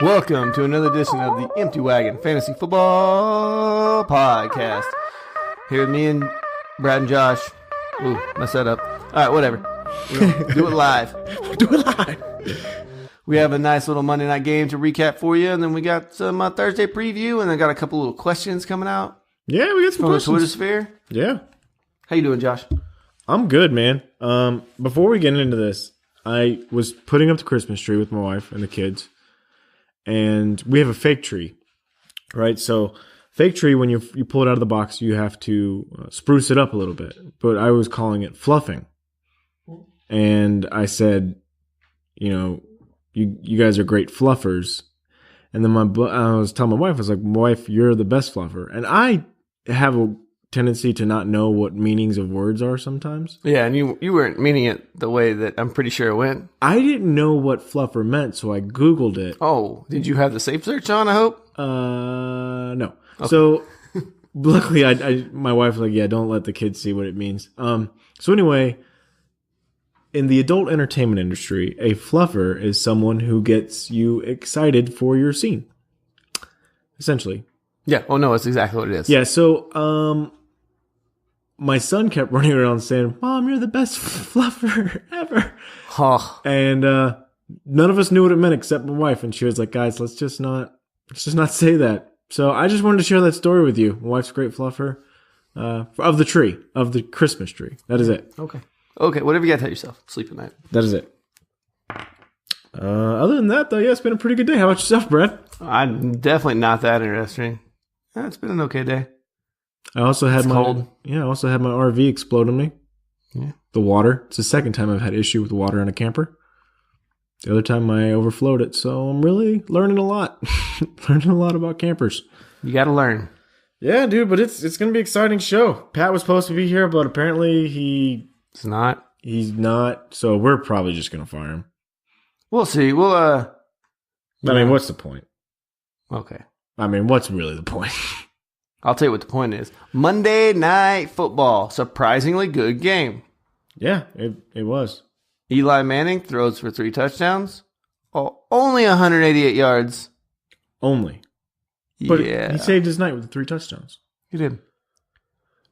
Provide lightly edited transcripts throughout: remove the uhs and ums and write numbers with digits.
Welcome to another edition of the Empty Wagon Fantasy Football Podcast. Here with me and Brad and Josh. Ooh, messed that up. All right, whatever. We'll do it live. Do it live. We have a nice little Monday night game to recap for you, and then we got some Thursday preview, and then got a couple little questions coming out. Yeah, we got some from questions. the Twitter sphere. Yeah. How you doing, Josh? I'm good, man. Before we get into this, I was putting up the Christmas tree with my wife and the kids, and we have a fake tree, right? So fake tree, when you pull it out of the box, you have to spruce it up a little bit. But I was calling it fluffing. And I said, you guys are great fluffers. And then I was telling my wife, I was like, wife, you're the best fluffer. And I have a tendency to not know what meanings of words are sometimes. Yeah, and you weren't meaning it the way that I'm pretty sure it went. I didn't know what fluffer meant, so I Googled it. Oh, did you have the safe search on, I hope? No. Okay. So luckily, my wife was like, yeah, don't let the kids see what it means. So anyway, in the adult entertainment industry, a fluffer is someone who gets you excited for your scene. Essentially. Yeah. Oh, no, it's exactly what it is. Yeah, so my son kept running around saying, Mom, you're the best fluffer ever. Oh. And none of us knew what it meant except my wife. And she was like, guys, let's just not say that. So I just wanted to share that story with you. My wife's a great fluffer of the Christmas tree. That is it. Okay, whatever you got to tell yourself. Sleep at night. That is it. Other than that, though, yeah, it's been a pretty good day. How about yourself, Brad? I'm definitely not that interesting. It's been an okay day. I also had cold. I also had my RV explode on me. Yeah. The water. It's the second time I've had issue with water in a camper. The other time I overflowed it, so I'm really learning a lot. Learning a lot about campers. You got to learn. Yeah, dude, but it's going to be an exciting show. Pat was supposed to be here, but apparently It's not. he's not, so we're probably just going to fire him. We'll see. We'll What's the point? Okay. What's really the point? I'll tell you what the point is. Monday Night Football. Surprisingly good game. Yeah, it was. Eli Manning throws for 3 touchdowns. Oh, only 188 yards. Only. But yeah. he saved his night with the 3 touchdowns. He did.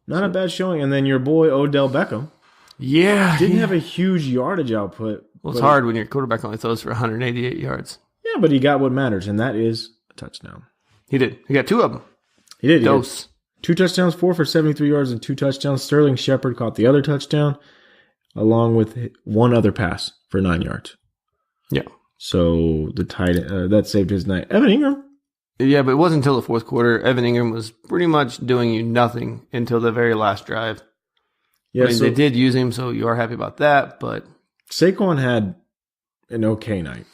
Not a bad showing. And then your boy, Odell Beckham, Yeah. didn't have a huge yardage output. Well, it's hard when your quarterback only throws for 188 yards. Yeah, but he got what matters, and that is a touchdown. He did. He got 2 of them. He did. Dose. 2 touchdowns, 4 for 73 yards and 2 touchdowns. Sterling Shepard caught the other touchdown, along with 1 other pass for 9 yards. Yeah. So the tight that saved his night. Evan Ingram. Yeah, but it wasn't until the fourth quarter. Evan Ingram was pretty much doing you nothing until the very last drive. Yeah, they did use him, so you are happy about that, but Saquon had an okay night,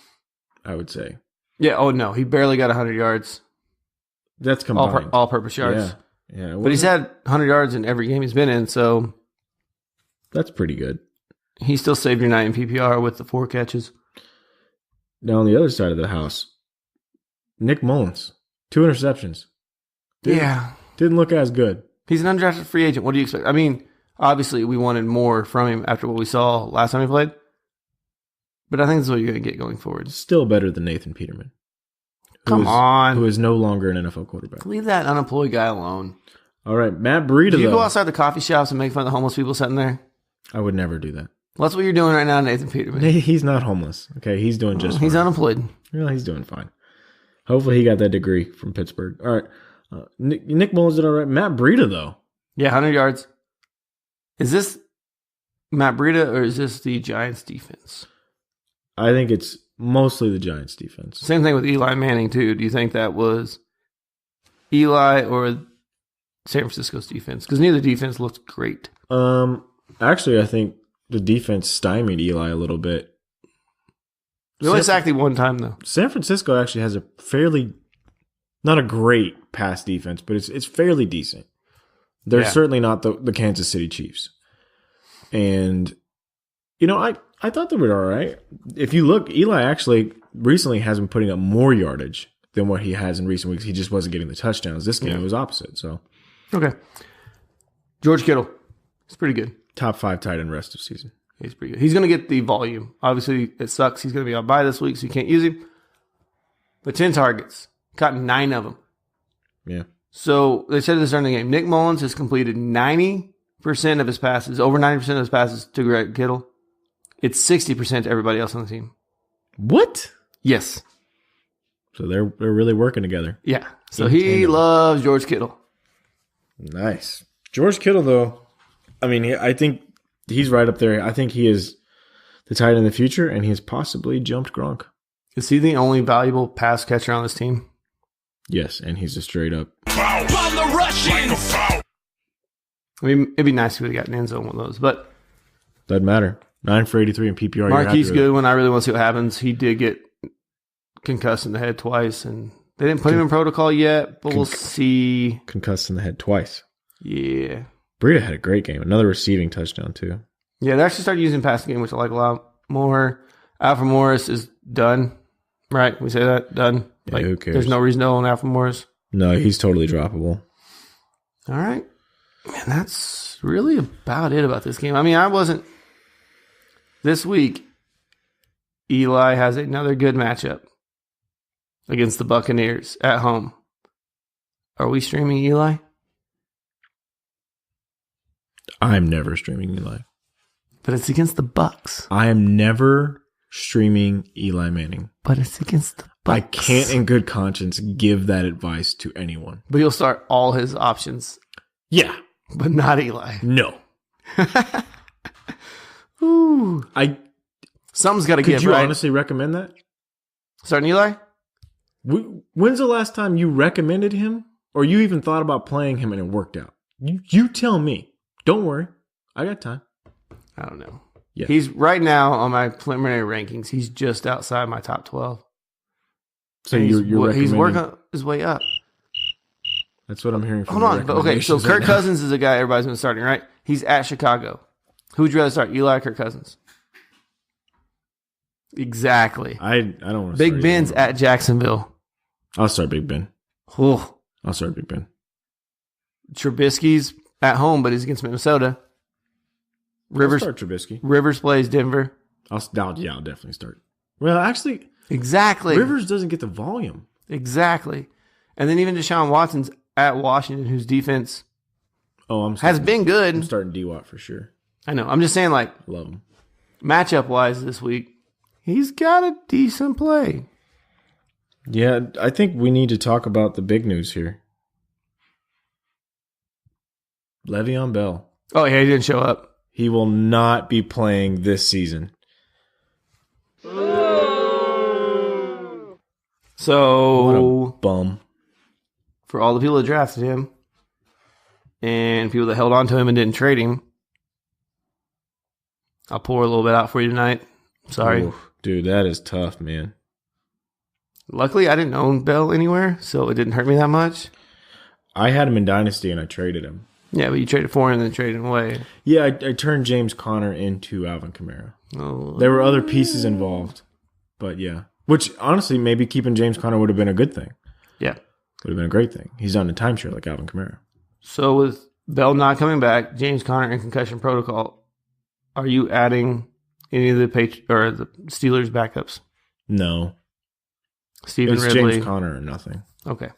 I would say. yeah, oh no, he barely got 100 yards. That's combined. All-purpose yards. Yeah. But he's had 100 yards in every game he's been in, so that's pretty good. he still saved your night in PPR with the 4 catches. Now on the other side of the house, Nick Mullins, 2 interceptions. Didn't look as good. He's an undrafted free agent. What do you expect? Obviously we wanted more from him after what we saw last time he played. But I think this is what you're going to get going forward. Still better than Nathan Peterman. Come on. Who is no longer an NFL quarterback. Leave that unemployed guy alone. All right, Matt Breida, Do you go outside the coffee shops and make fun of the homeless people sitting there? I would never do that. Well, that's what you're doing right now, Nathan Peterman. He's not homeless. Okay, he's doing just fine. He's unemployed. Well, he's doing fine. Hopefully he got that degree from Pittsburgh. All right. Nick Mullins did all right. Matt Breida, though. Yeah, 100 yards. Is this Matt Breida or is this the Giants defense? I think it's mostly the Giants defense. Same thing with Eli Manning, too. Do you think that was Eli or San Francisco's defense? Because neither defense looked great. Actually, I think the defense stymied Eli a little bit. They only sacked him one time, though. San Francisco actually has a fairly, not a great pass defense, but it's fairly decent. They're certainly not the Kansas City Chiefs. And, I thought they were all right. If you look, Eli actually recently has been putting up more yardage than what he has in recent weeks. He just wasn't getting the touchdowns. This game was opposite. So, okay. George Kittle. It's pretty good. Top 5 tight end rest of season. He's pretty good. He's going to get the volume. Obviously, it sucks. He's going to be on bye this week, so you can't use him. but 10 targets. Caught 9 of them. Yeah. So they said at the start of the game, Nick Mullins has completed 90% of his passes, over 90% of his passes to Greg Kittle. It's 60% to everybody else on the team. What? Yes. So they're really working together. Yeah. So he loves George Kittle. Nice. George Kittle, though, I mean, I think he's right up there. I think he is the tight end in the future, and he has possibly jumped Gronk. Is he the only valuable pass catcher on this team? Yes, and he's a straight up. I mean, it'd be nice if we got an end zone one of those, but doesn't matter. 9 for 83 in PPR. Marquise Goodwin, I really want to see what happens. He did get concussed in the head twice, and they didn't put him in protocol yet, but we'll see. Concussed in the head twice. Yeah. Breida had a great game. Another receiving touchdown, too. Yeah, they actually started using passing game, which I like a lot more. Alfred Morris is done, right? We say that? Done. Yeah, who cares? There's no reason to own Alfred Morris. No, he's totally droppable. All right. Man, that's really about it about this game. I mean, I wasn't... This week, Eli has another good matchup against the Buccaneers at home. Are we streaming Eli? I'm never streaming Eli. But it's against the Bucs. I am never streaming Eli Manning. But it's against the Bucs. I can't in good conscience give that advice to anyone. But you'll start all his options. Yeah. But not Eli. No. Ooh. Something's got to give, right? Could you honestly recommend that? Starting Eli? When's the last time you recommended him? Or you even thought about playing him and it worked out? You tell me. Don't worry. I got time. I don't know. Yeah. He's right now on my preliminary rankings. He's just outside my top 12. So you're he's working his way up. That's what I'm hearing from Hold on. Okay, so Kirk Cousins is a guy everybody's been starting, right? He's at Chicago. Who would you rather start, Eli or Kirk Cousins? Exactly. I don't want to Big Ben's at Jacksonville. I'll start Big Ben. Oh. I'll start Big Ben. Trubisky's at home, but he's against Minnesota. I'll start Trubisky. Rivers plays Denver. I'll definitely start. Well, actually, exactly. Rivers doesn't get the volume. Exactly. And then even Deshaun Watson's at Washington, whose defense has been good. I'm starting D-Watt for sure. I know. I'm just saying, like, love him. Matchup-wise this week, he's got a decent play. Yeah, I think we need to talk about the big news here. Le'Veon Bell. Oh, yeah, he didn't show up. He will not be playing this season. So, what a bum. For all the people that drafted him and people that held on to him and didn't trade him, I'll pour a little bit out for you tonight. Sorry. Oof, dude, that is tough, man. Luckily, I didn't own Bell anywhere, so it didn't hurt me that much. I had him in Dynasty and I traded him. Yeah, but you traded for him and then traded him away. Yeah, I turned James Conner into Alvin Kamara. Oh. There were other pieces involved, but yeah. Which, honestly, maybe keeping James Conner would have been a good thing. Yeah. Would have been a great thing. He's on a timeshare like Alvin Kamara. So with Bell not coming back, James Conner in concussion protocol, are you adding any of the the Steelers backups? No. Stephen It's Ridley. James Conner or nothing. Okay.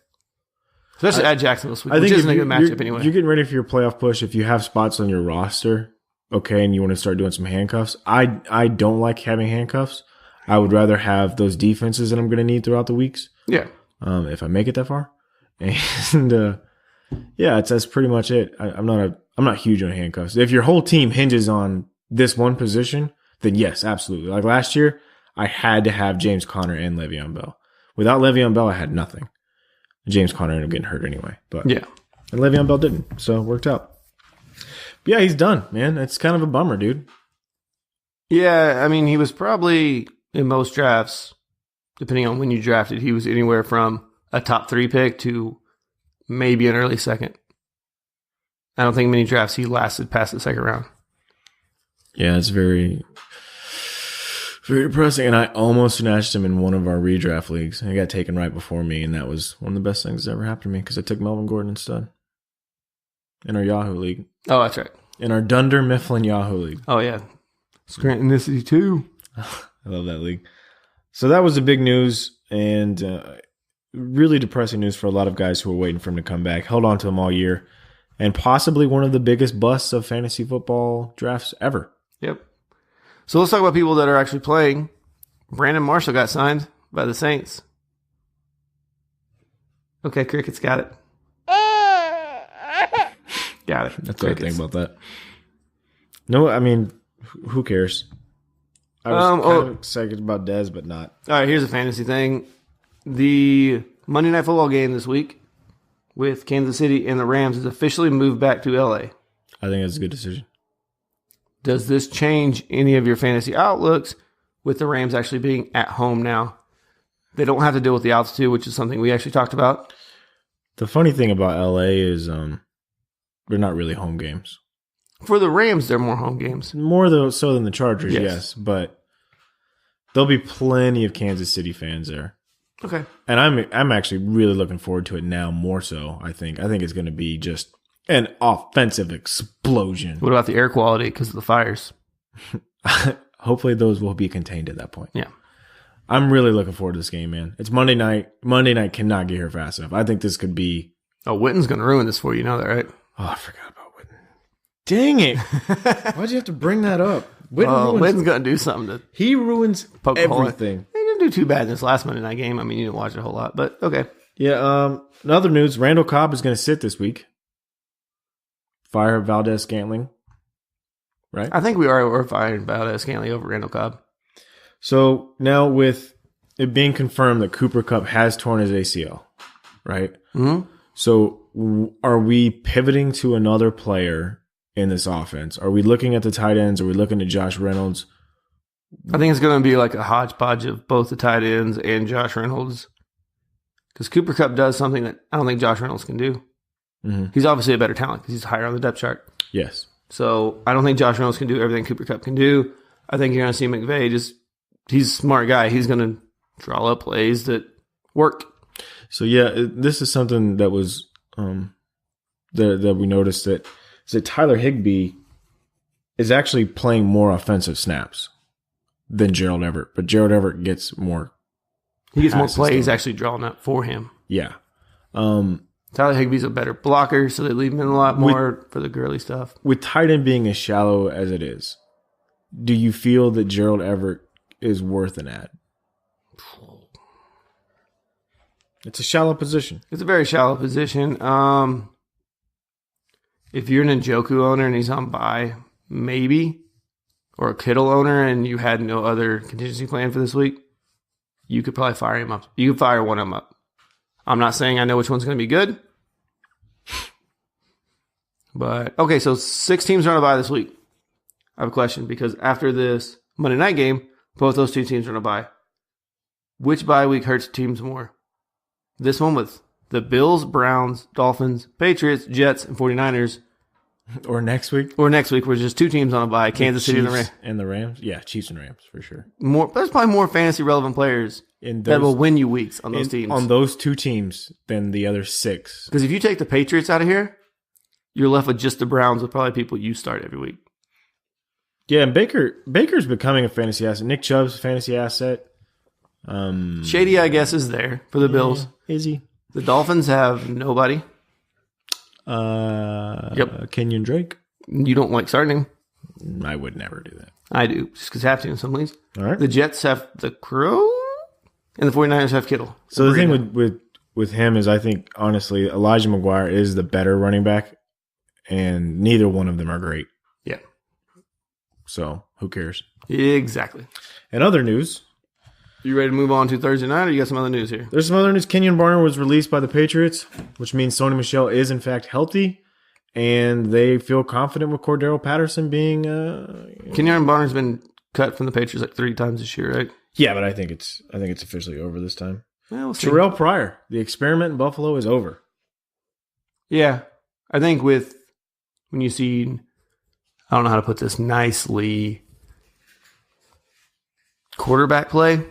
Especially at Jacksonville this week, which isn't a good matchup anyway. You're getting ready for your playoff push. If you have spots on your roster, okay, and you want to start doing some handcuffs, I don't like having handcuffs. I would rather have those defenses that I'm going to need throughout the weeks. Yeah. If I make it that far. And yeah, that's pretty much it. I'm not huge on handcuffs. If your whole team hinges on this one position, then yes, absolutely. Like last year, I had to have James Conner and Le'Veon Bell. Without Le'Veon Bell, I had nothing. James Conner ended up getting hurt anyway. But yeah. And Le'Veon Bell didn't, so it worked out. But yeah, he's done, man. It's kind of a bummer, dude. Yeah, I mean, he was probably in most drafts, depending on when you drafted, he was anywhere from a top 3 pick to maybe an early second. I don't think many drafts he lasted past the second round. Yeah, it's very, very depressing. And I almost snatched him in one of our redraft leagues. He got taken right before me, and that was one of the best things that ever happened to me because I took Melvin Gordon instead in our Yahoo league. Oh, that's right. In our Dunder Mifflin Yahoo league. Oh, yeah. Scrantonicity too. I love that league. So that was the big news. and really depressing news for a lot of guys who were waiting for him to come back. Held on to him all year, and possibly one of the biggest busts of fantasy football drafts ever. Yep. So let's talk about people that are actually playing. Brandon Marshall got signed by the Saints. Okay, Cricket's got it. Got it. That's what I think about that. No, I mean, who cares? I was kind of excited about Dez, but not. All right, here's a fantasy thing. The Monday Night Football game this week with Kansas City and the Rams is officially moved back to LA. I think that's a good decision. Does this change any of your fantasy outlooks with the Rams actually being at home now? They don't have to deal with the altitude, which is something we actually talked about. The funny thing about LA is they're not really home games. For the Rams, they're more home games. More so than the Chargers, yes. But there'll be plenty of Kansas City fans there. Okay. And I'm actually really looking forward to it now more so, I think. I think it's going to be just an offensive explosion. What about the air quality because of the fires? Hopefully those will be contained at that point. Yeah. I'm really looking forward to this game, man. It's Monday night. Monday night cannot get here fast enough. I think this could be... Oh, Witten's going to ruin this for you. You know that, right? Oh, I forgot about Witten. Dang it. Why'd you have to bring that up? Witten's going to do something to... He ruins everything. He didn't do too bad in this last Monday night game. I mean, you didn't watch it a whole lot, but okay. Yeah, in other news, Randall Cobb is going to sit this week. Fire Valdez-Scantling. Right? I think we were firing Valdez-Scantling over Randall Cobb. So now with it being confirmed that Cooper Kupp has torn his ACL, right? Mm-hmm. So are we pivoting to another player in this offense? Are we looking at the tight ends? Are we looking at Josh Reynolds? I think it's going to be like a hodgepodge of both the tight ends and Josh Reynolds. Because Cooper Kupp does something that I don't think Josh Reynolds can do. Mm-hmm. He's obviously a better talent because he's higher on the depth chart. Yes. So I don't think Josh Reynolds can do everything Cooper Kupp can do. I think you're going to see McVay he's a smart guy. He's going to draw up plays that work. So yeah, this is something that was that we noticed that Tyler Higbee is actually playing more offensive snaps than Gerald Everett, but Gerald Everett gets more. He gets more plays actually drawn up for him. Yeah. Tyler Higbee's a better blocker, so they leave him in a lot more for the girly stuff. With tight end being as shallow as it is, do you feel that Gerald Everett is worth an ad? It's a shallow position. It's a very shallow position. If you're an Njoku owner and he's on bye, maybe, or a Kittle owner and you had no other contingency plan for this week, you could probably fire him up. You could fire one of them up. I'm not saying I know which one's going to be good. But, okay, so 6 teams are on a bye this week. I have a question because after this Monday night game, both those 2 teams are on a bye. Which bye week hurts teams more? This one with the Bills, Browns, Dolphins, Patriots, Jets, and 49ers. Or next week? Or next week, where there's just 2 teams on a bye, Kansas City and the Rams. And the Rams? Yeah, Chiefs and Rams, for sure. There's probably more fantasy-relevant players that will win you weeks on those teams. On those 2 teams than the other 6. Because if you take the Patriots out of here, you're left with just the Browns with probably people you start every week. Yeah, and Baker's becoming a fantasy asset. Nick Chubb's a fantasy asset. Shady, I guess, is there for the Bills. Is he? The Dolphins have nobody. Yep. Kenyon Drake. You don't like starting him. I would never do that. I do, just because I have to in some leagues. All right. The Jets have the Crow, and the 49ers have Kittle. So the thing with him is I think, honestly, Elijah McGuire is the better running back, and neither one of them are great. Yeah. So who cares? Exactly. In other news... You ready to move on to Thursday night, or you got some other news here? There's some other news. Kenyon Barner was released by the Patriots, which means Sony Michel is, in fact, healthy, and they feel confident with Cordero Patterson being... Kenyon Barner's been cut from the Patriots like 3 times this year, right? Yeah, but I think it's officially over this time. Yeah, we'll see. Terrell Pryor, the experiment in Buffalo is over. Yeah. I think when you see... I don't know how to put this nicely. Quarterback play...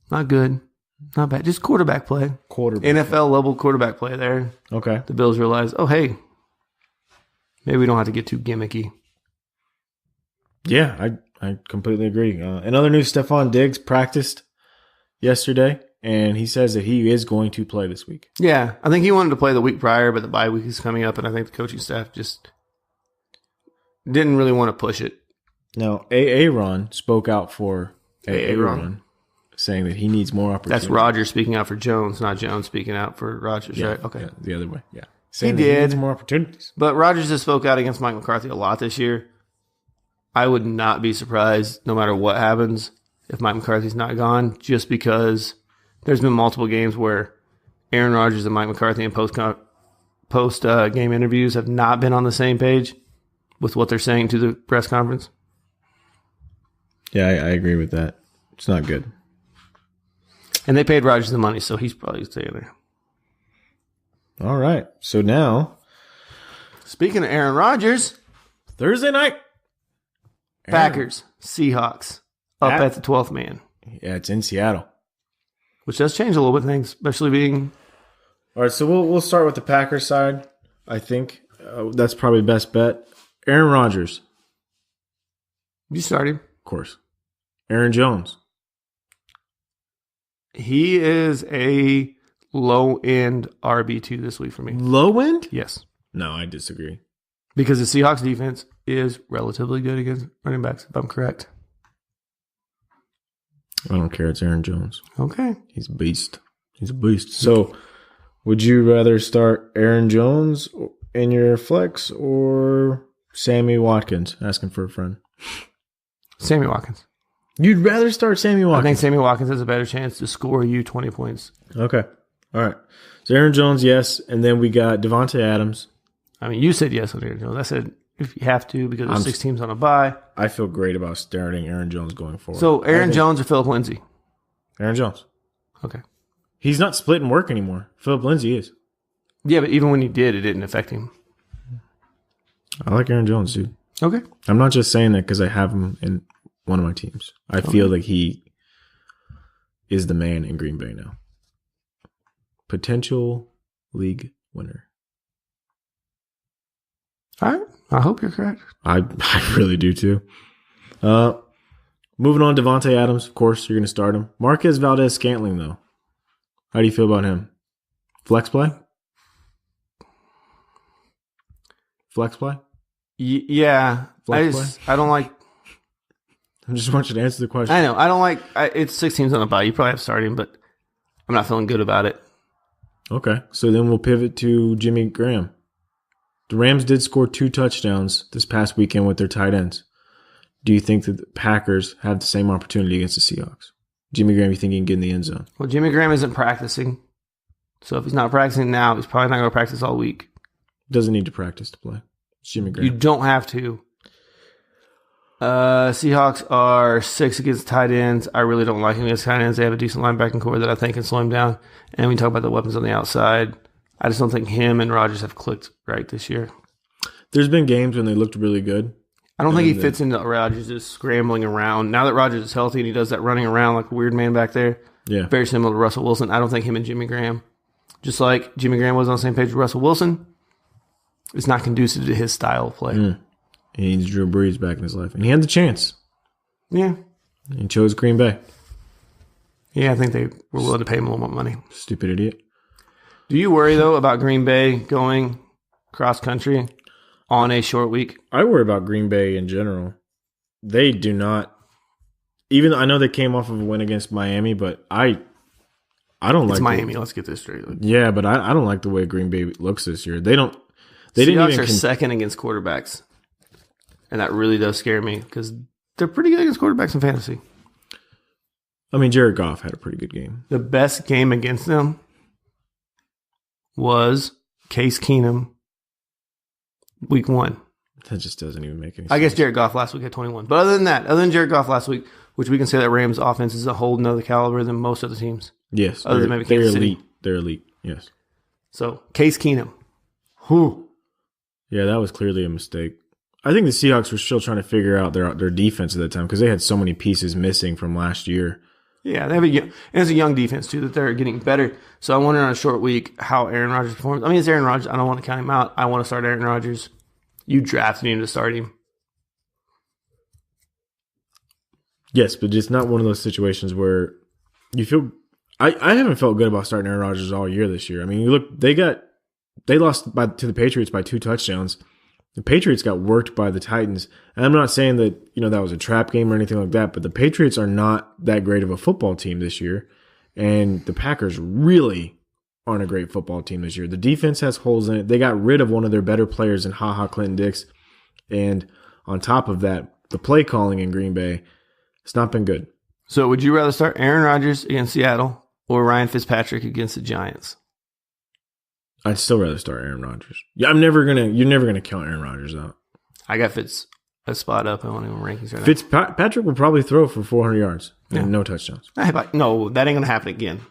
Not good. Not bad. Just quarterback play. NFL level quarterback play there. Okay. The Bills realize, oh, hey, maybe we don't have to get too gimmicky. Yeah, I completely agree. In other news, Stephon Diggs practiced yesterday, and he says that he is going to play this week. Yeah, I think he wanted to play the week prior, but the bye week is coming up, and I think the coaching staff just didn't really want to push it. Now, Aaron spoke out for Aaron, saying that he needs more opportunity. That's Rodgers speaking out for Jones, not Jones speaking out for Rodgers, right? Okay. Yeah, the other way, yeah. He did. He needs more opportunities. But Rodgers has spoke out against Mike McCarthy a lot this year. I would not be surprised, no matter what happens, if Mike McCarthy's not gone, just because there's been multiple games where Aaron Rodgers and Mike McCarthy in post-game interviews have not been on the same page with what they're saying to the press conference. Yeah, I agree with that. It's not good. And they paid Rodgers the money, so he's probably staying there. All right. So now, speaking of Aaron Rodgers, Thursday night, Packers, Seahawks, up at the 12th man. Yeah, it's in Seattle. Which does change a little bit of things, especially being... All right, so we'll start with the Packers side, I think. That's probably best bet. Aaron Rodgers. You start him. Of course. Aaron Jones. He is a low-end RB2 this week for me. Low end? Yes. No, I disagree. Because the Seahawks defense is relatively good against running backs, if I'm correct. I don't care. It's Aaron Jones. Okay. He's a beast. He's a beast. So, would you rather start Aaron Jones in your flex or Sammy Watkins? Asking for a friend. Sammy Watkins. You'd rather start Sammy Watkins? I think Sammy Watkins has a better chance to score you 20 points. Okay. All right. So, Aaron Jones, yes. And then we got Devontae Adams. I mean, you said yes on Aaron Jones. I said if you have to because there's 6 teams on a bye. I feel great about starting Aaron Jones going forward. So, Aaron Jones or Phillip Lindsay? Aaron Jones. Okay. He's not splitting work anymore. Phillip Lindsay is. Yeah, but even when he did, it didn't affect him. I like Aaron Jones, dude. Okay. I'm not just saying that because I have him in one of my teams. I feel like he is the man in Green Bay now. Potential league winner. All right. I hope you're correct. I really do too. Moving on, Devontae Adams. Of course, you're going to start him. Marquez Valdez-Scantling, though. How do you feel about him? Flex play? Flex play? Yeah. Flex play? I don't like... I just want you to answer the question. I know. I don't like... it's 6 teams on the bye. You probably have to start him, but I'm not feeling good about it. Okay. So then we'll pivot to Jimmy Graham. The Rams did score 2 touchdowns this past weekend with their tight ends. Do you think that the Packers have the same opportunity against the Seahawks? Jimmy Graham, you think he can get in the end zone? Well, Jimmy Graham isn't practicing. So if he's not practicing now, he's probably not going to practice all week. Doesn't need to practice to play. It's Jimmy Graham. You don't have to. Seahawks are 6 against tight ends. I really don't like him against tight ends. They have a decent linebacking core that I think can slow him down. And we talk about the weapons on the outside. I just don't think him and Rodgers have clicked right this year. There's been games when they looked really good. I don't think he fits into Rodgers just scrambling around. Now that Rodgers is healthy and he does that running around like a weird man back there, very similar to Russell Wilson. I don't think him and Jimmy Graham, just like Jimmy Graham was on the same page with Russell Wilson, it's not conducive to his style of play. He needs Drew Brees back in his life. And he had the chance. Yeah. He chose Green Bay. Yeah, I think they were willing to pay him a little more money. Stupid idiot. Do you worry, though, about Green Bay going cross-country on a short week? I worry about Green Bay in general. They do not, even though I know they came off of a win against Miami, but I don't like it's Miami. Let's get this straight. Yeah, but I don't like the way Green Bay looks this year. They didn't even second against quarterbacks, and that really does scare me because they're pretty good against quarterbacks in fantasy. I mean, Jared Goff had a pretty good game. The best game against them was Case Keenum week 1. That just doesn't even make any sense. I guess Jared Goff last week had 21. But other than Jared Goff last week, which we can say that Rams offense is a whole nother caliber than most other teams. Yes. Other than maybe Kansas City. They're elite. Yes. So, Case Keenum. Whew. Yeah, that was clearly a mistake. I think the Seahawks were still trying to figure out their defense at that time because they had so many pieces missing from last year. Yeah, they have and it's a young defense, too, that they're getting better. So I wonder on a short week how Aaron Rodgers performs. I mean, it's Aaron Rodgers. I don't want to count him out. I want to start Aaron Rodgers. You drafted him to start him. Yes, but it's not one of those situations where You feel I haven't felt good about starting Aaron Rodgers all year this year. I mean, you look, they lost to the Patriots by 2 touchdowns. The Patriots got worked by the Titans. And I'm not saying that, that was a trap game or anything like that, but the Patriots are not that great of a football team this year. And the Packers really aren't a great football team this year. The defense has holes in it. They got rid of one of their better players in Clinton Dix. And on top of that, the play calling in Green Bay, it's not been good. So would you rather start Aaron Rodgers against Seattle or Ryan Fitzpatrick against the Giants? I'd still rather start Aaron Rodgers. Yeah, you're never gonna count Aaron Rodgers out. I got Fitz a spot up in one of my rankings right now. Fitzpatrick will probably throw for 400 yards and no touchdowns. No, that ain't gonna happen again.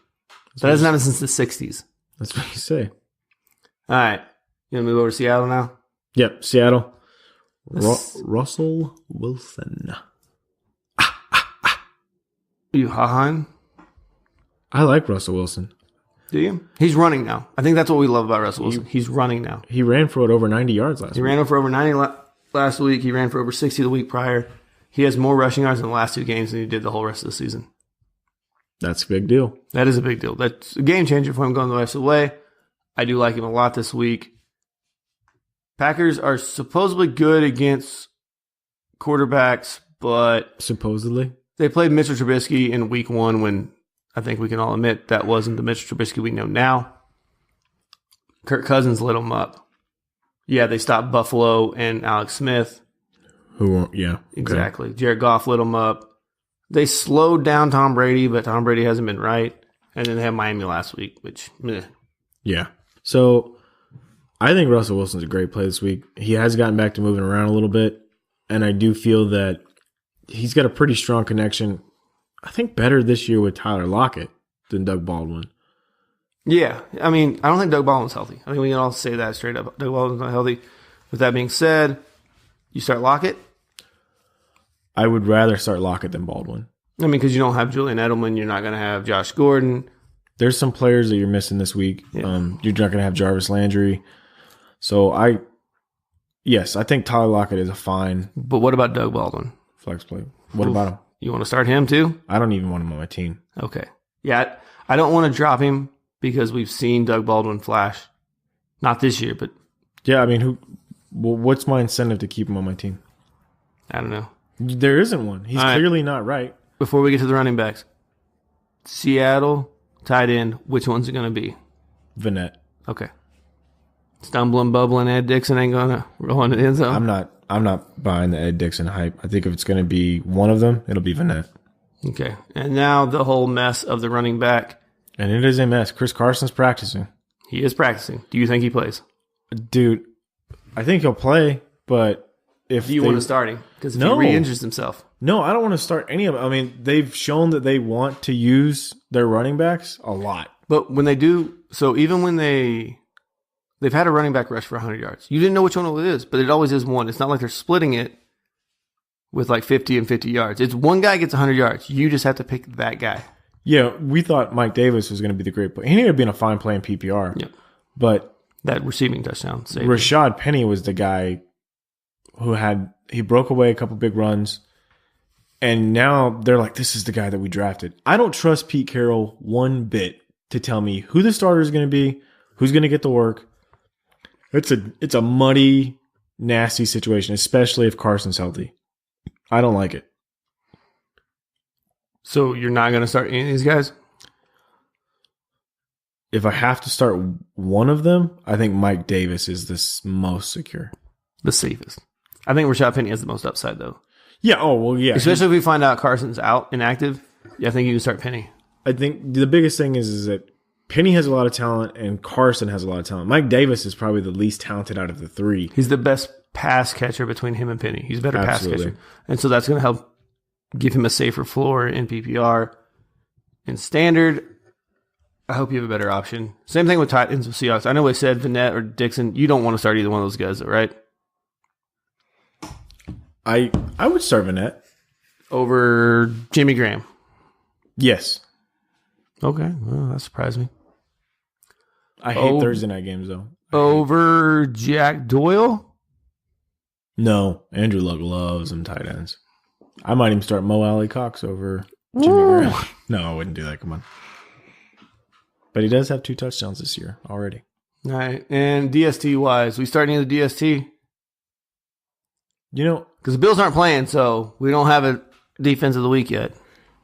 That hasn't happened since the 60s. That's what you say. All right. You gonna move over to Seattle now? Yep, Seattle. Russell Wilson. You ha-han? I like Russell Wilson. Do you? He's running now. I think that's what we love about Russell Wilson. He's running now. He ran for over 90 yards last week. He ran for over 90 last week. He ran for over 60 the week prior. He has more rushing yards in the last 2 games than he did the whole rest of the season. That's a big deal. That is a big deal. That's a game changer for him going the rest of the way. I do like him a lot this week. Packers are supposedly good against quarterbacks, but supposedly they played Mitchell Trubisky in week 1 when I think we can all admit that wasn't the Mitchell Trubisky we know now. Kirk Cousins lit them up. Yeah, they stopped Buffalo and Alex Smith. Yeah. Exactly. Okay. Jared Goff lit them up. They slowed down Tom Brady, but Tom Brady hasn't been right. And then they had Miami last week, which, meh. Yeah. So I think Russell Wilson's a great play this week. He has gotten back to moving around a little bit. And I do feel that he's got a pretty strong connection. I think better this year with Tyler Lockett than Doug Baldwin. Yeah. I mean, I don't think Doug Baldwin's healthy. I think we can all say that straight up. Doug Baldwin's not healthy. With that being said, you start Lockett? I would rather start Lockett than Baldwin. I mean, because you don't have Julian Edelman. You're not going to have Josh Gordon. There's some players that you're missing this week. Yeah. You're not going to have Jarvis Landry. So I think Tyler Lockett is a fine. But what about Doug Baldwin? Flex play. What about him? You want to start him too? I don't even want him on my team. Okay. Yeah, I don't want to drop him because we've seen Doug Baldwin flash. Not this year, but... Yeah, I mean, what's my incentive to keep him on my team? I don't know. There isn't one. He's clearly not right. Before we get to the running backs, Seattle, tight end, which one's it going to be? Vanette. Okay. Stumbling, bubbling Ed Dixon ain't going to roll into the end zone? I'm not buying the Ed Dixon hype. I think if it's going to be one of them, it'll be Vanette. Okay. And now the whole mess of the running back. And it is a mess. Chris Carson's practicing. He is practicing. Do you think he plays? Dude, I think he'll play, but if do you want to start him? Because if he re-injures himself. No, I don't want to start any of them. I mean, they've shown that they want to use their running backs a lot. But when they do, so even when they've had a running back rush for 100 yards. You didn't know which one it is, but it always is one. It's not like they're splitting it with like 50 and 50 yards. It's one guy gets 100 yards. You just have to pick that guy. Yeah, we thought Mike Davis was going to be the great play. He ended up being a fine play in PPR. Yeah. But that receiving touchdown saved Rashad Penny was the guy who he broke away a couple big runs. And now they're like, this is the guy that we drafted. I don't trust Pete Carroll one bit to tell me who the starter is going to be, who's going to get the work. It's a muddy, nasty situation, especially if Carson's healthy. I don't like it. So you're not going to start any of these guys? If I have to start one of them, I think Mike Davis is the most secure. The safest. I think Rashad Penny has the most upside, though. Yeah, yeah. Especially if we find out Carson's out, inactive. Yeah, I think you can start Penny. I think the biggest thing is that Penny has a lot of talent and Carson has a lot of talent. Mike Davis is probably the least talented out of the three. He's the best pass catcher between him and Penny. He's a better pass catcher. And so that's going to help give him a safer floor in PPR. In standard, I hope you have a better option. Same thing with tight ends with Seahawks. I know we said Vanette or Dixon. You don't want to start either one of those guys, though, right? I would start Vanette. Over Jimmy Graham? Yes. Okay. Well, that surprised me. I hate Thursday night games, though. Over Jack Doyle? No. Andrew Luck loves them tight ends. I might even start Mo Alley Cox over Jimmy Graham. No, I wouldn't do that. Come on. But he does have 2 touchdowns this year already. All right. And DST-wise, we starting the DST? You know, because the Bills aren't playing, so we don't have a defense of the week yet.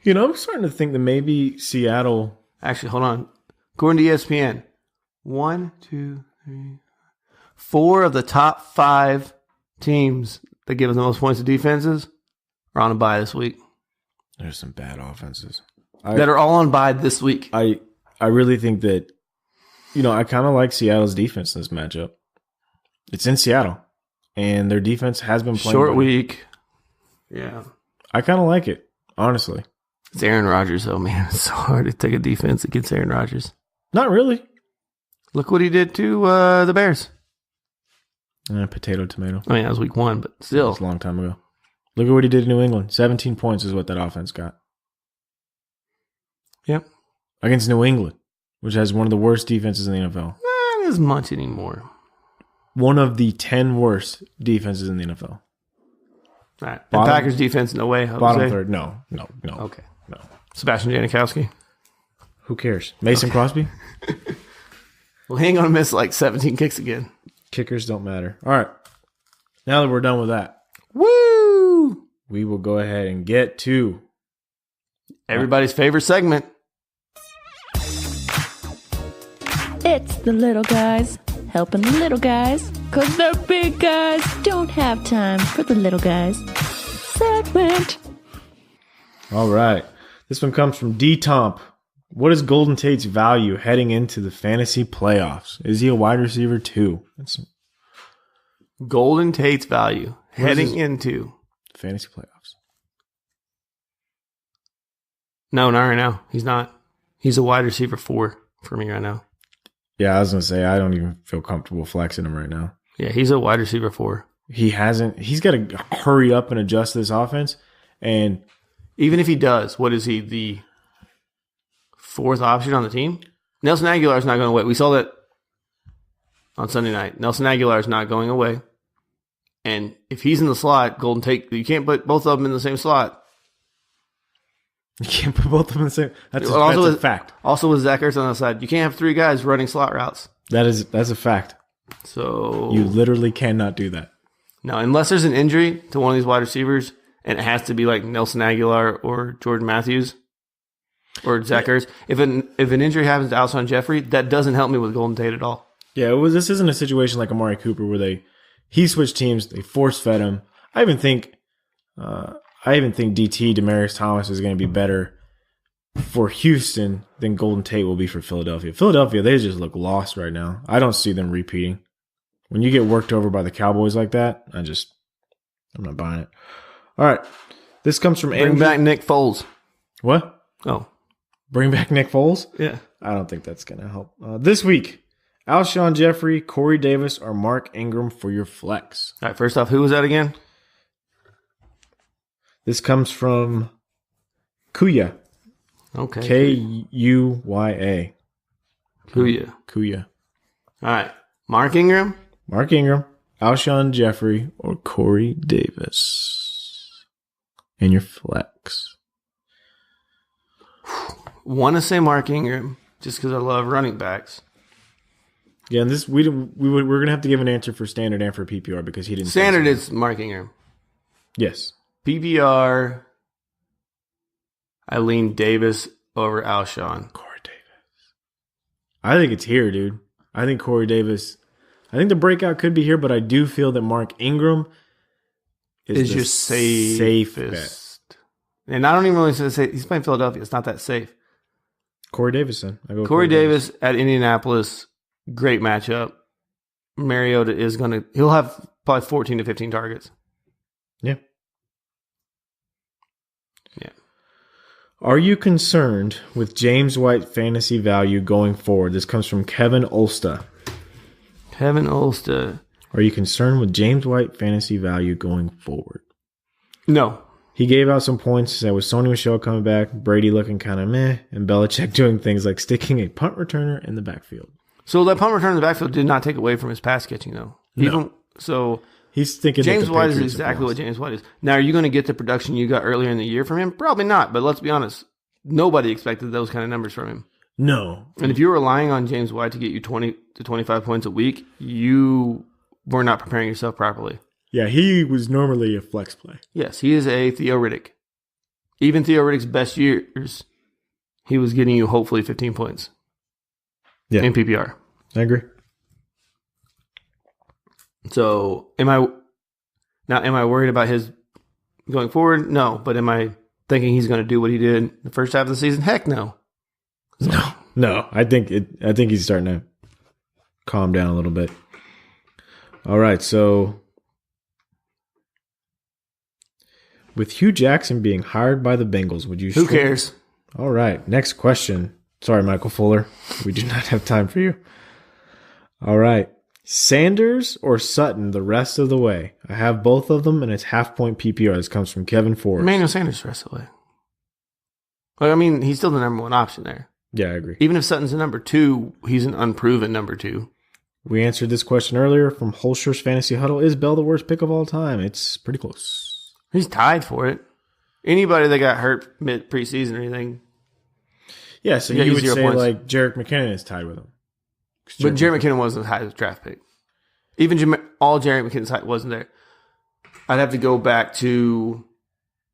You know, I'm starting to think that maybe Seattle... Actually, hold on. According to ESPN, 1, 2, 3, 4 of the top 5 teams that give us the most points to defenses are on a bye this week. There's some bad offenses. That are all on bye this week. I really think that, you know, I kind of like Seattle's defense in this matchup. It's in Seattle, and their defense has been playing short better. week. Yeah. I kind of like it, honestly. It's Aaron Rodgers, though, man. It's so hard to take a defense against Aaron Rodgers. Not really. Look what he did to the Bears. Potato, tomato. I mean, that was week 1, but still. That was a long time ago. Look at what he did in New England. 17 points is what that offense got. Yep. Against New England, which has one of the worst defenses in the NFL. Not as much anymore. One of the 10 worst defenses in the NFL. All right. And Packers defense, no way. Bottom third. No. Okay. No. Sebastian Janikowski. Who cares? Mason Crosby? Well, he ain't going to miss like 17 kicks again. Kickers don't matter. All right. Now that we're done with that. Woo! We will go ahead and get to everybody's favorite segment. It's the little guys helping the little guys because the big guys don't have time for the little guys segment. All right. This one comes from D-Tomp. What is Golden Tate's value heading into the fantasy playoffs? Is he a wide receiver too? Golden Tate's value heading into fantasy playoffs. No, not right now. He's not. He's a wide receiver 4 for me right now. Yeah, I was going to say, I don't even feel comfortable flexing him right now. Yeah, he's a wide receiver 4. He's got to hurry up and adjust this offense. And even if he does, what is he, the 4th option on the team? Nelson Aguilar is not going away. We saw that on Sunday night. Nelson Aguilar is not going away. And if he's in the slot, Golden Tate, you can't put both of them in the same slot. You can't put both of them in the same. That's a fact. Also with Zach Ertz on the side, you can't have 3 guys running slot routes. That's a fact. So you literally cannot do that. No, unless there's an injury to one of these wide receivers, and it has to be like Nelson Aguilar or Jordan Matthews or Zach Ertz. If an injury happens to Alshon Jeffrey, that doesn't help me with Golden Tate at all. Yeah, this isn't a situation like Amari Cooper where he switched teams, they force fed him. I even think DT Demaryius Thomas is going to be better for Houston than Golden Tate will be for Philadelphia. Philadelphia, they just look lost right now. I don't see them repeating. When you get worked over by the Cowboys like that, I'm not buying it. All right, this comes from Bring back Nick Foles. What? Oh, bring back Nick Foles? Yeah, I don't think that's going to help. This week, Alshon Jeffrey, Corey Davis, or Mark Ingram for your flex. All right, first off, who was that again? This comes from Kuya. Okay. Kuya. Kuya. All right. Mark Ingram, Alshon Jeffrey, or Corey Davis. And your flex. Want to say Mark Ingram just because I love running backs. Yeah, and we're going to have to give an answer for standard and for PPR because he didn't. Standard is Mark Ingram. Yes. PPR, I lean Davis over Alshon. Corey Davis. I think it's here, dude. I think Corey Davis. I think the breakout could be here, but I do feel that Mark Ingram is your safest. And I don't even really say he's playing Philadelphia. It's not that safe. Corey Davis, then. Corey Davis at Indianapolis, great matchup. Mariota he'll have probably 14 to 15 targets. Yeah. Yeah. Are you concerned with James White fantasy value going forward? This comes from Kevin Olsta. Are you concerned with James White fantasy value going forward? No. He gave out some points. Said with Sony Michel coming back, Brady looking kind of meh, and Belichick doing things like sticking a punt returner in the backfield. So that punt return in the backfield did not take away from his pass catching, though. No. He's thinking James that the White is Patriots have exactly what lost. James White is. Now, are you going to get the production you got earlier in the year from him? Probably not, but let's be honest. Nobody expected those kind of numbers from him. No. And if you're relying on James White to get you 20 to 25 points a week, you were not preparing yourself properly. Yeah, he was normally a flex play. Yes, he is a Theo Riddick. Even Theo Riddick's best years, he was getting you hopefully 15 points in PPR. I agree. So, am I worried about his going forward? No, but am I thinking he's going to do what he did the first half of the season? Heck no. No. I think he's starting to calm down a little bit. All right, so with Hugh Jackson being hired by the Bengals, would you? Who cares? All right, next question. Sorry, Michael Fuller. We do not have time for you. All right. Sanders or Sutton the rest of the way? I have both of them, and it's half-point PPR. This comes from Kevin Ford. Emmanuel Sanders the rest of the way. Like, I mean, he's still the number one option there. Yeah, I agree. Even if Sutton's a number 2, he's an unproven number 2. We answered this question earlier from Holscher's Fantasy Huddle. Is Bell the worst pick of all time? It's pretty close. He's tied for it. Anybody that got hurt mid preseason or anything. Yeah, so you would say points. Like Jerick McKinnon is tied with him. But Jerick McKinnon wasn't the highest draft pick. Even all Jerick McKinnon's height wasn't there. I'd have to go back to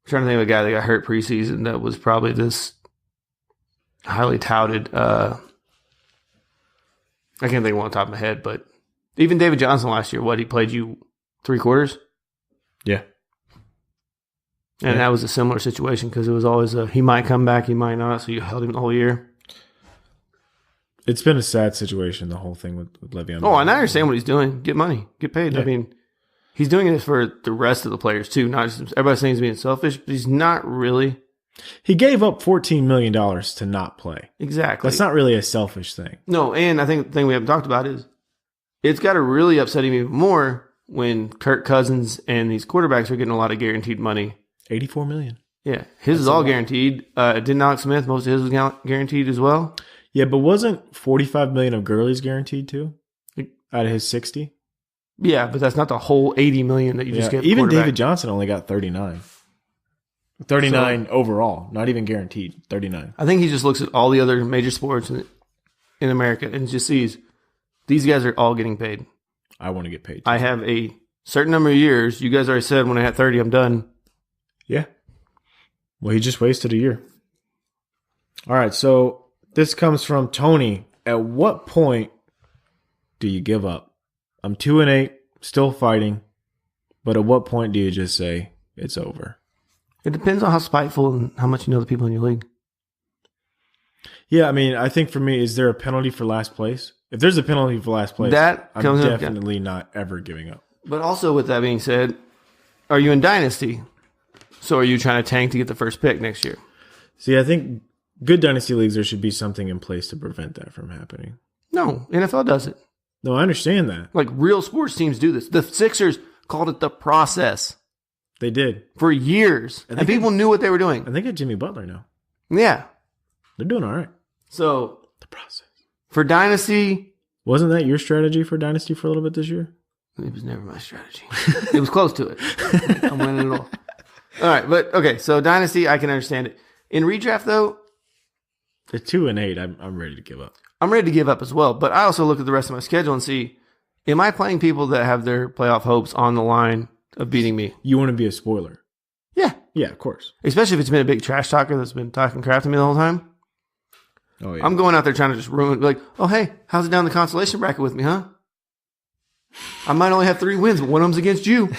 I'm trying to think of a guy that got hurt preseason that was probably this highly touted. I can't think of one on top of my head, but even David Johnson last year, he played you 3 quarters? Yeah. And that was a similar situation because it was always he might come back, he might not, so you held him the whole year. It's been a sad situation, the whole thing with Le'Veon. Oh, and I understand what he's doing. Get money. Get paid. Yeah. I mean, he's doing it for the rest of the players, too. Not just everybody's saying he's being selfish, but he's not really. He gave up $14 million to not play. Exactly. That's not really a selfish thing. No, and I think the thing we haven't talked about is it's got to really upset him even more when Kirk Cousins and these quarterbacks are getting a lot of guaranteed money. $84 million. Yeah. His is all guaranteed. Didn't Alex Smith, most of his was guaranteed as well? Yeah, but wasn't $45 million of Gurley's guaranteed too? Out of his 60? Yeah, but that's not the whole $80 million that you just get. Even David Johnson only got 39. 39 overall, not even guaranteed. 39. I think he just looks at all the other major sports in America and just sees these guys are all getting paid. I want to get paid too. I have a certain number of years. You guys already said when I hit 30, I'm done. Yeah. Well, he just wasted a year. All right, so this comes from Tony. At what point do you give up? I'm 2-8, still fighting, but at what point do you just say it's over? It depends on how spiteful and how much you know the people in your league. Yeah, I mean, I think for me, is there a penalty for last place? If there's a penalty for last place, I'm definitely not ever giving up. But also, with that being said, are you in Dynasty? So are you trying to tank to get the first pick next year? See, I think good Dynasty leagues, there should be something in place to prevent that from happening. No, NFL does it. No, I understand that. Like, real sports teams do this. The Sixers called it the process. They did. For years. And people knew what they were doing. And they got Jimmy Butler now. Yeah. They're doing all right. So, the process. For Dynasty. Wasn't that your strategy for Dynasty for a little bit this year? It was never my strategy. It was close to it. I'm winning it all. All right, but okay, so Dynasty, I can understand it. In redraft, though, at 2-8, I'm ready to give up. I'm ready to give up as well, but I also look at the rest of my schedule and see, am I playing people that have their playoff hopes on the line of beating me? You want to be a spoiler. Yeah. Yeah, of course. Especially if it's been a big trash talker that's been talking crap to me the whole time. Oh, yeah. I'm going out there trying to just ruin, like, oh, hey, how's it down the consolation bracket with me, huh? I might only have 3 wins, but one of them's against you.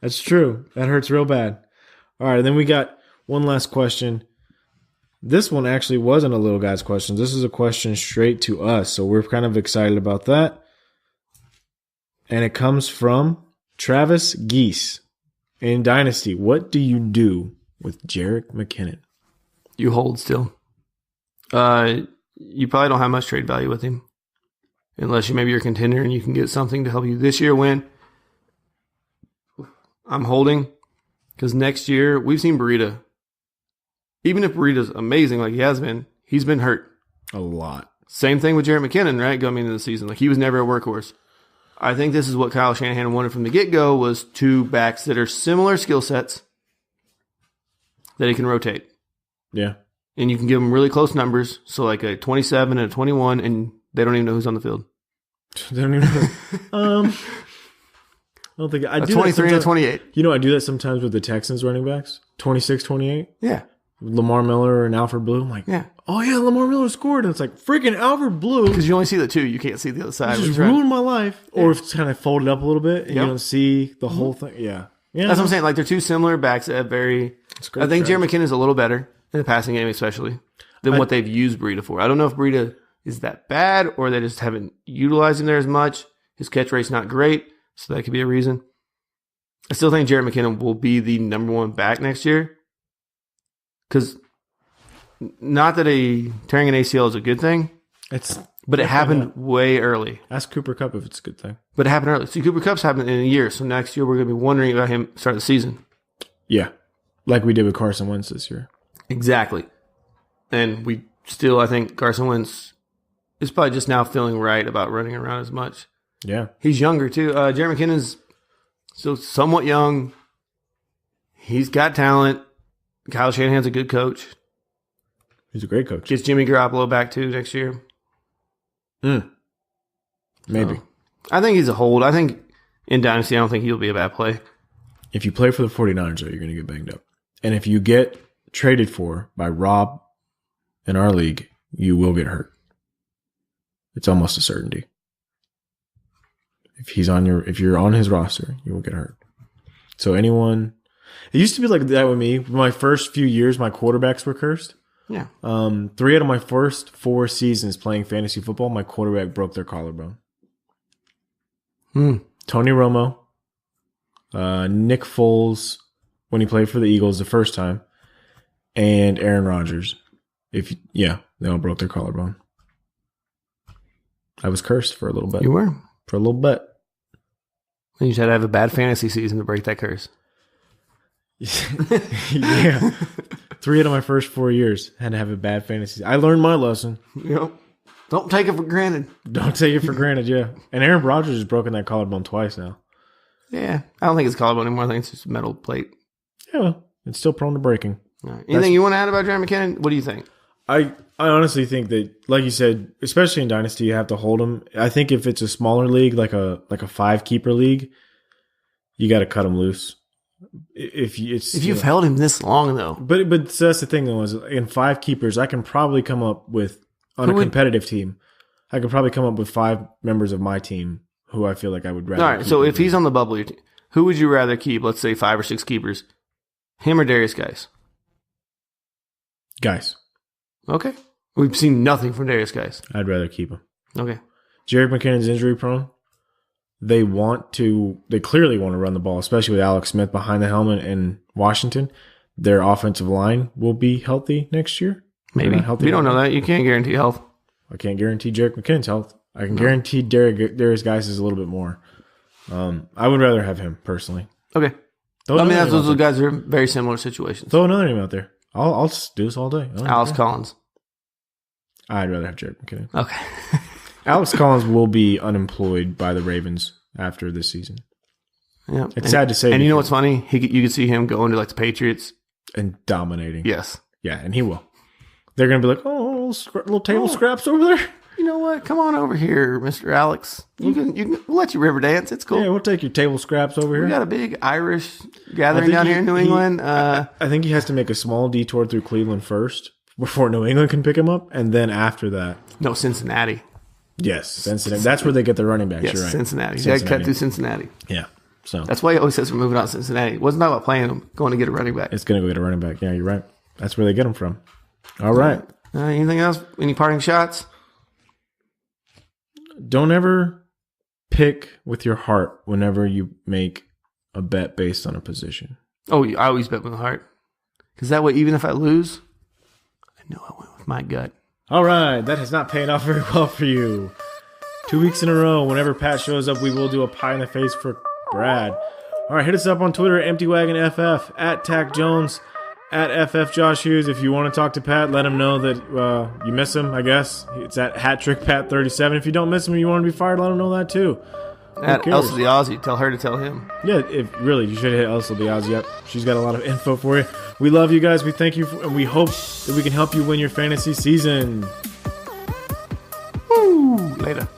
That's true. That hurts real bad. All right, and then we got one last question. This one actually wasn't a little guy's question. This is a question straight to us, so we're kind of excited about that. And it comes from Travis Geese. In Dynasty, what do you do with Jerick McKinnon? You hold still. You probably don't have much trade value with him. Unless maybe you're a contender and you can get something to help you this year win. I'm holding because next year we've seen Burrito. Even if Burrito's amazing like he has been, he's been hurt. A lot. Same thing with Jerick McKinnon, right? Going into the season. Like he was never a workhorse. I think this is what Kyle Shanahan wanted from the get-go, was two backs that are similar skill sets that he can rotate. Yeah. And you can give them really close numbers, so like a 27 and a 21, and they don't even know who's on the field. They don't even know. I don't think I do 23 and 28. You know, I do that sometimes with the Texans running backs. 26, 28. Yeah. Lamar Miller and Alfred Blue. I'm like, oh yeah, Lamar Miller scored. And it's like, freaking Alfred Blue. Because you only see the two. You can't see the other side. It just ruined my life. Yeah. Or if it's kind of folded up a little bit and you don't see the whole thing. Yeah. That's what I'm saying. Like, they're two similar backs that have very... I think Jerry McKinnon is a little better in the passing game, especially, than what they've used Breida for. I don't know if Breida is that bad or they just haven't utilized him there as much. His catch rate's not great, so that could be a reason. I still think Jerry McKinnon will be the number one back next year. Because not that tearing an ACL is a good thing, but it happened way early. Ask Cooper Kupp if it's a good thing. But it happened early. See, Cooper Kupp's happened in a year, so next year we're going to be wondering about him start the season. Yeah, like we did with Carson Wentz this year. Exactly. And we still, I think Carson Wentz is probably just now feeling right about running around as much. Yeah. He's younger, too. Jerry McKinnon's still somewhat young. He's got talent. Kyle Shanahan's a good coach. He's a great coach. Gets Jimmy Garoppolo back, too, next year. Maybe. So, I think he's a hold. I think in Dynasty, I don't think he'll be a bad play. If you play for the 49ers, though, you're going to get banged up. And if you get traded for by Rob in our league, you will get hurt. It's almost a certainty. If you're on his roster, you will get hurt. So anyone, it used to be like that with me. My first few years, my quarterbacks were cursed. Yeah. 3 out of my first 4 seasons playing fantasy football, my quarterback broke their collarbone. Tony Romo, Nick Foles when he played for the Eagles the first time, and Aaron Rodgers. They all broke their collarbone. I was cursed for a little bit. You were? For a little bit. You just had to have a bad fantasy season to break that curse. Yeah. 3 out of my first 4 years had to have a bad fantasy. I learned my lesson. Yep. Don't take it for granted. Don't take it for granted, yeah. And Aaron Rodgers has broken that collarbone twice now. Yeah. I don't think it's collarbone anymore. I think it's just a metal plate. Yeah, well, it's still prone to breaking. All right. Anything you want to add about Jerry McKinnon? What do you think? I honestly think that, like you said, especially in Dynasty, you have to hold him. I think if it's a smaller league, like a 5-keeper league, you got to cut him loose. If you've held him this long, though. But so that's the thing, though, is in 5 keepers, I can probably come up with, on a competitive team, I could probably come up with 5 members of my team who I feel like I would rather All right, so if he's on the bubble, who would you rather keep? Let's say 5 or 6 keepers. Him or Darius Guice? Guice. Okay. We've seen nothing from Darius Guice. I'd rather keep him. Okay. Jerick McKinnon's injury prone. They clearly want to run the ball, especially with Alex Smith behind the helmet in Washington. Their offensive line will be healthy next year. Maybe. We don't know that. You can't guarantee health. I can't guarantee Jerick McKinnon's health. I can guarantee Darius Guice is a little bit more. I would rather have him, personally. Okay. Those guys are very similar situations. Throw another name out there. I'll just do this all day. Alex Collins. I'd rather have Jerick McKinnon. Okay. Alex Collins will be unemployed by the Ravens after this season. Yeah, it's sad to say. And you know what's funny? You could see him going to like the Patriots and dominating. Yes. Yeah, and he will. They're going to be like, oh, little table scraps over there. You know what? Come on over here, Mr. Alex. We'll let you river dance. It's cool. Yeah, we'll take your table scraps over here. We got a big Irish gathering down here in New England. I think he has to make a small detour through Cleveland first before New England can pick him up, and then after that. No, Cincinnati. Yes, Cincinnati. That's where they get their running backs. Yes, you're right. Cincinnati. They cut through Cincinnati. Yeah. So that's why he always says we're moving on to Cincinnati. It wasn't about playing them, going to get a running back. It's going to go get a running back. Yeah, you're right. That's where they get them from. All right. Anything else? Any parting shots? Don't ever pick with your heart whenever you make a bet based on a position. Oh, I always bet with the heart. Because that way, even if I lose, I know I went with my gut. All right. That has not paid off very well for you. 2 weeks in a row, whenever Pat shows up, we will do a pie in the face for Brad. All right, hit us up on Twitter, EmptyWagonFF, at Tack Jones, at FF Josh Hughes. If you want to talk to Pat, let him know that you miss him, I guess. It's at HattrickPat37. If you don't miss him and you want to be fired, let him know that too. At Elsa the Aussie, tell her to tell him. Yeah, really, you should hit Elsa the Aussie up. She's got a lot of info for you. We love you guys. We thank you, and we hope that we can help you win your fantasy season. Woo! Later.